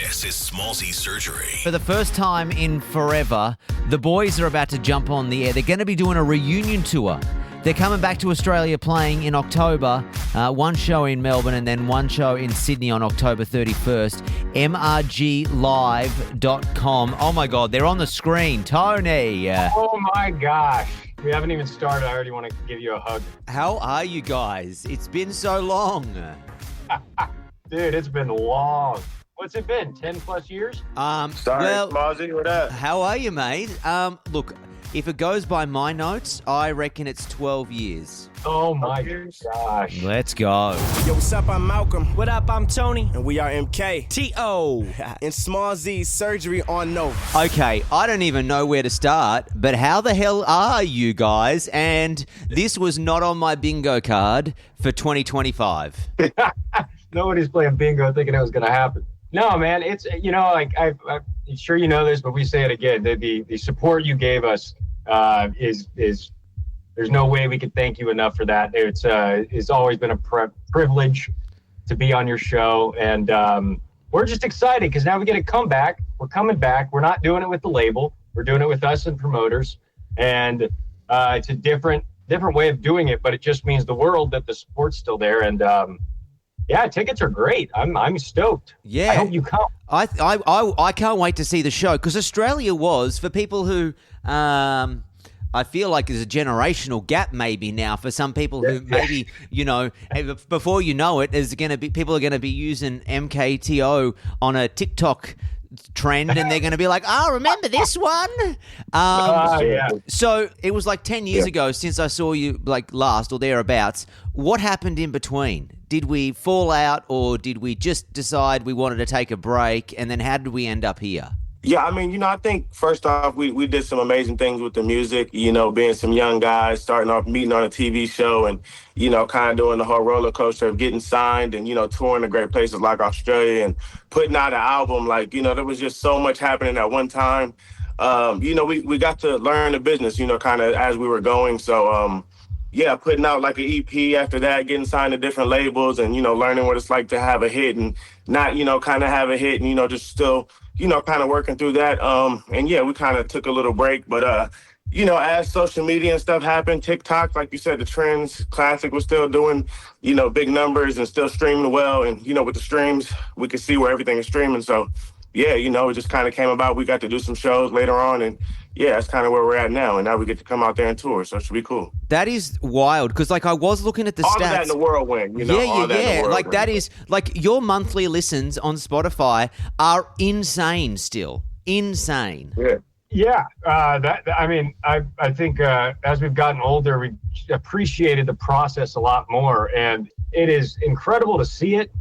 This is Smallzy Surgery. For the first time in forever, the boys are about to jump on the air. They're going to be doing a reunion tour. They're coming back to Australia playing in October, one show in Melbourne and then one show in Sydney on October 31st. MRGlive.com. Oh my God, they're on the screen. Tony. Oh my gosh. We haven't even started. I already want to give you a hug. How are you guys? It's been so long. Dude, it's been long. What's it been? 10 plus years? Sorry, well, Smallzy, what up? How are you, mate? Look, if it goes by my notes, I reckon it's 12 years. Oh my gosh. Let's go. Yo, what's up? I'm Malcolm. What up? I'm Tony. And we are Mkto. T.O. And Smallzy Surgery on Note. Okay, I don't even know where to start, but how the hell are you guys? And this was not on my bingo card for 2025. Nobody's playing bingo thinking it was going to happen. No, man, it's, like, I'm sure you know this, but we say it again. The support you gave us is there's no way we could thank you enough for that. It's always been a privilege to be on your show. And we're just excited because now we get a comeback. We're coming back. We're not doing it with the label. We're doing it with us and promoters. And it's a different way of doing it, but it just means the world that the support's still there. And yeah, tickets are great. I'm stoked. Yeah, I hope you come. I can't wait to see the show because Australia was, for people who I feel like there's a generational gap maybe now for some people who maybe, before you know it, people are going to be using Mkto on a TikTok trend and they're going to be like, remember this one? Yeah. So it was like 10 years ago since I saw you like last or thereabouts. What happened in between? Did we fall out or did we just decide we wanted to take a break? And then how did we end up here? Yeah, I mean, I think first off, we did some amazing things with the music, being some young guys, starting off meeting on a TV show and, kind of doing the whole roller coaster of getting signed and, touring to great places like Australia and putting out an album. Like, there was just so much happening at one time. We got to learn the business, kind of as we were going. So, putting out like an EP after that, getting signed to different labels and, learning what it's like to have a hit and not, kind of have a hit and, just still, kind of working through that. We kind of took a little break. But, as social media and stuff happened, TikTok, like you said, the trends, Classic was still doing, big numbers and still streaming well. And, with the streams, we could see where everything is streaming. So, it just kind of came about. We got to do some shows later on and, that's kind of where we're at now. And now we get to come out there and tour. So it should be cool. That is wild. Because, I was looking at the all stats. All of that in the whirlwind, Yeah. Like, that is, your monthly listens on Spotify are insane still. Insane. Yeah. I think as we've gotten older, we appreciated the process a lot more. And it is incredible to see it.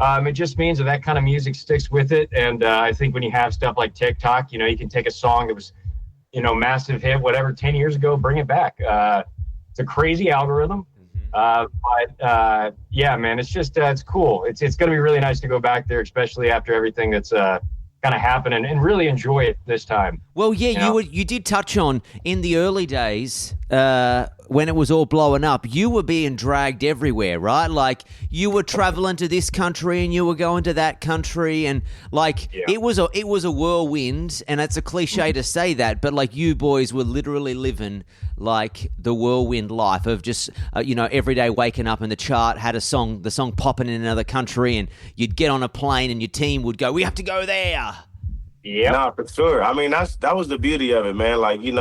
It just means that kind of music sticks with it. And I think when you have stuff like TikTok, you can take a song that was, massive hit, whatever, 10 years ago, bring it back. It's a crazy algorithm. Man, it's just, it's cool. It's going to be really nice to go back there, especially after everything that's kind of happening and really enjoy it this time. Well, yeah, you did touch on in the early days when it was all blowing up, you were being dragged everywhere, right? Like you were traveling to this country and you were going to that country and it was a whirlwind, and it's a cliche to say that, but like you boys were literally living like the whirlwind life of just every day waking up and the chart had the song popping in another country, and you'd get on a plane and your team would go, we have to go there. Yeah, no, for sure. I mean, that was the beauty of it, man. Like, kind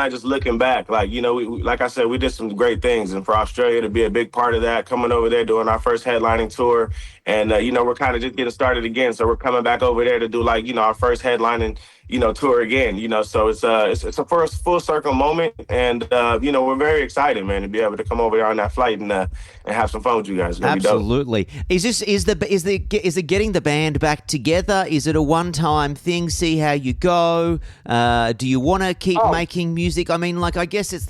of just looking back, like, like I said, we did some great things, and for Australia to be a big part of that, coming over there, doing our first headlining tour, and, we're kind of just getting started again. So we're coming back over there to do our first headlining, tour again, so it's a first full circle moment. And, we're very excited, man, to be able to come over here on that flight and have some fun with you guys. Absolutely. Is it getting the band back together? Is it a one-time thing? See how you go? Do you want to keep making music? I mean, I guess it's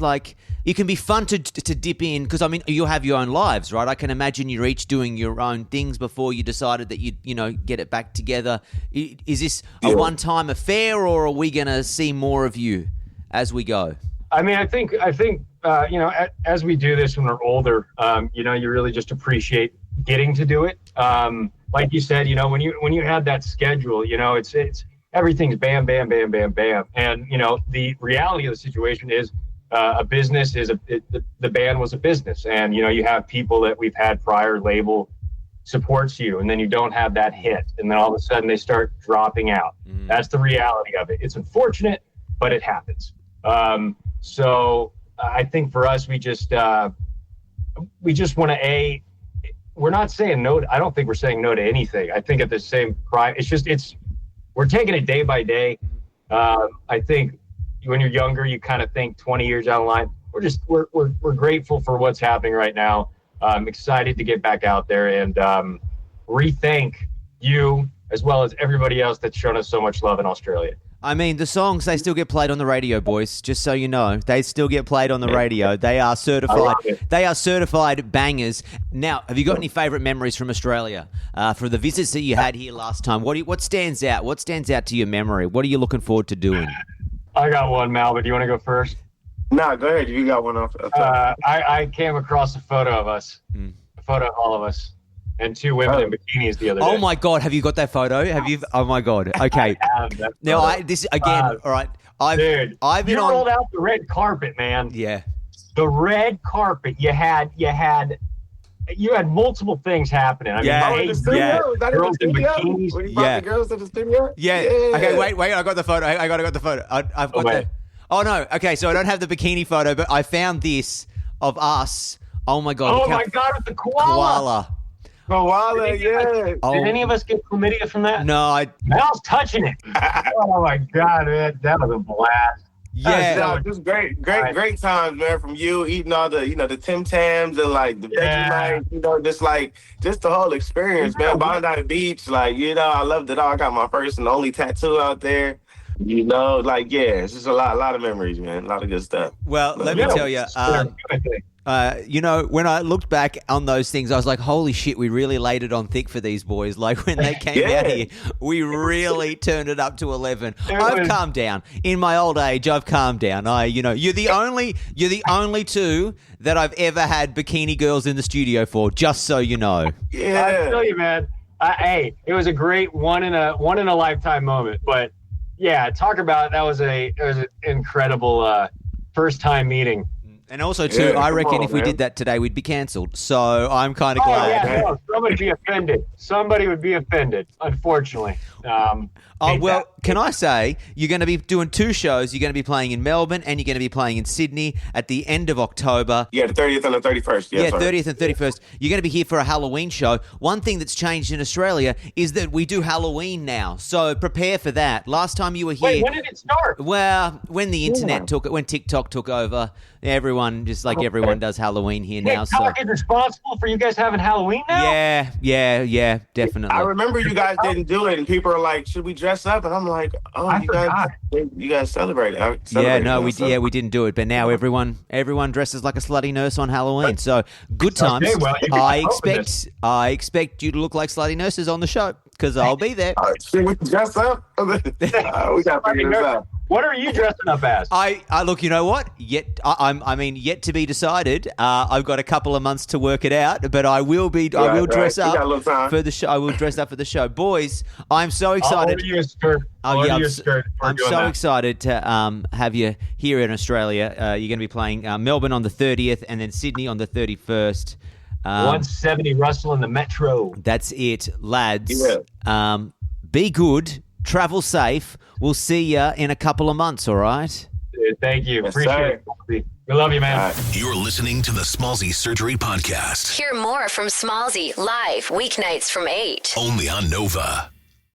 it can be fun to dip in because, you have your own lives, right? I can imagine you're each doing your own things before you decided that you'd, get it back together. Is this a one-time affair, or are we going to see more of you as we go? I think as we do this when we're older, you really just appreciate getting to do it. like you said, when you had that schedule, it's everything's bam, bam, bam, bam, bam. And, the reality of the situation is a business the band was a business. And, you have people that we've had prior label supports you, and then you don't have that hit. And then all of a sudden they start dropping out. That's the reality of it. It's unfortunate, but it happens. So I think for us, we just want to, we're not saying no. I don't think we're saying no to anything. I think at the same time, we're taking it day by day. I think when you're younger, you kind of think 20 years down the line. We're grateful for what's happening right now. I'm excited to get back out there and rethank you as well as everybody else that's shown us so much love in Australia. I mean, the songs, they still get played on the radio, boys, just so you know. They still get played on the radio. They are certified. They are certified bangers. Now, have you got any favourite memories from Australia? For the visits that you had here last time, what stands out? What stands out to your memory? What are you looking forward to doing? I got one, Mal, but do you want to go first? Nah, go ahead. You got one off. I came across a photo of us, a photo of all of us, and two women in bikinis the other day. Oh my God, have you got that photo? Have you? Oh my God. Okay. Now, all right. I've been you rolled out the red carpet, man. Yeah. The red carpet. You had multiple things happening. I mean, girls in bikinis. The girls in the studio. Yeah. Okay. Wait. I got the photo. I got the photo. I've got that. Oh no. Okay. So I don't have the bikini photo, but I found this of us. Oh my God. Oh my God, with the koala. Koala, yeah. Did any of us get chlamydia from that? No, Mal's touching it. Oh my God, man, that was a blast. Yeah, just great times, man. From you eating all the, the Tim Tams and like the Vegemite, just the whole experience, man. Bondi Beach, I loved it all. I got my first and only tattoo out there. It's just a lot of memories, man. A lot of good stuff. Well, let me tell you. When I looked back on those things, I was like, holy shit, we really laid it on thick for these boys. Like when they came out here, we really turned it up to 11. I've calmed down. In my old age, I've calmed down. You're the only two that I've ever had bikini girls in the studio for, just so you know. Yeah. I tell you, man, it was a great one in a lifetime moment. But yeah, talk about that was an incredible first time meeting. And also, too, I reckon if we did that today, we'd be cancelled. So I'm kind of glad. Yeah, no, somebody would be offended. Somebody would be offended, unfortunately. Can I say, you're going to be doing two shows. You're going to be playing in Melbourne and you're going to be playing in Sydney at the end of October. Yeah, the 30th and the 31st. Yeah, 30th and 31st. You're going to be here for a Halloween show. One thing that's changed in Australia is that we do Halloween now. So prepare for that. Last time you were here... Wait, when did it start? Well, when the internet when TikTok took over, everyone does Halloween here now. TikTok is responsible for you guys having Halloween now? Yeah, definitely. I remember you guys didn't do it, and people are like, "Should we dress up?" And I'm like, "Oh, you guys celebrate." We didn't do it, but now everyone dresses like a slutty nurse on Halloween. So good times. Okay, well, I expect you to look like slutty nurses on the show because I'll be there. Should we dress up? We got to figure this out. What are you dressing up as? I look. You know what? Yet to be decided. I've got a couple of months to work it out, but I will dress up for the show. I will dress up for the show, boys. I'm so excited. I'll order you a skirt. I'm so excited to have you here in Australia. You're going to be playing Melbourne on the 30th, and then Sydney on the 31st. 170 Russell in the Metro. That's it, lads. Yeah. Be good. Travel safe. We'll see you in a couple of months, all right? Thank you. Appreciate it. We love you, man. You're listening to the Smallzy Surgery Podcast. Hear more from Smallzy live weeknights from 8. Only on Nova.